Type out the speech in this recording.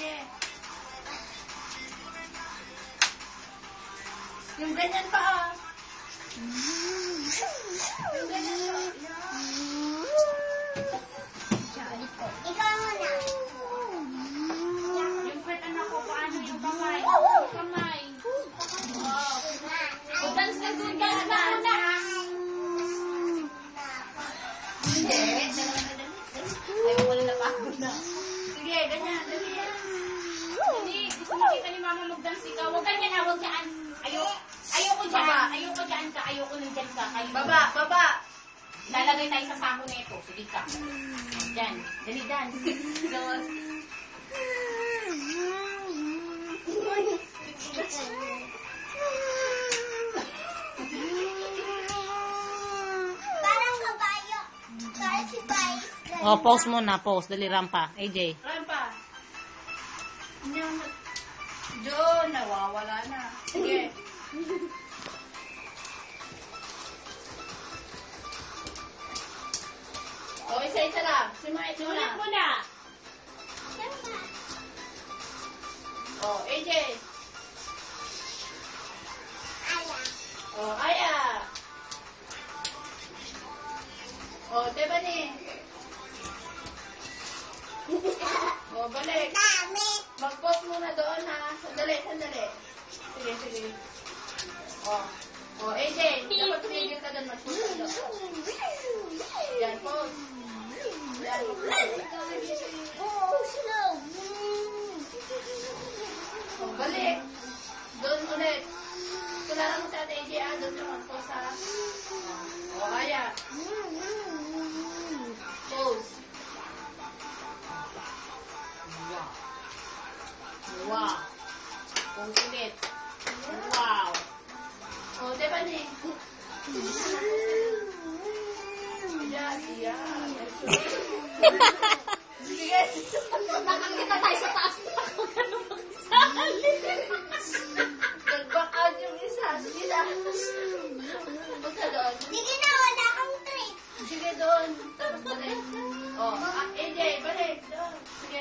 Sige. Yung ganyan pa, oh. Yung ganyan pa. Ikaw muna. Yung pet anak ko, paano yung kamay? Kamay. Oh. Dance na doon, dance na. Hindi. Ayaw ko na napagod na. Sige, ganyan. Dali yan. Dali. Gusto makita ni mama mag-dance ikaw. Huwag ganyan, huwag dyan. Ayoko dyan. Ayoko dyan ka. Ayoko nandyan ka. Baba, baba. Lalagay tayo sa sako na ito. Sige ka. Dyan. Dali, dance. Parang kabayo. Parang si Vice. Oh, pause muna, pause. Dali, rampa. AJ. Rampa. Jo, nawawala na. Sige. O, isa-isa lang. Sumunod muna. O, AJ. O, Aya. O, Tebani. O, balik. Mag-pause muna doon, ha? Sandali. Sige. O, AJ. Dapat tumigil ka doon. Mag-pause ka doon. Yan, pause. Yan, mag-pause. O, balik. Doon ulit. Tulala mo sa ate AJ, ha? Doon ka mag-pause, ha? O, Aya. Pause. Wow. Pause ulit. Wow. O, diba ni? Yan. Sige. Nakakita tayo sa taas. Nag-back out yung isa. Sige na. Punta doon. Sige na, wala kang trip. Sige doon. Tapos balik. O, AJ, balik. Doon. Sige.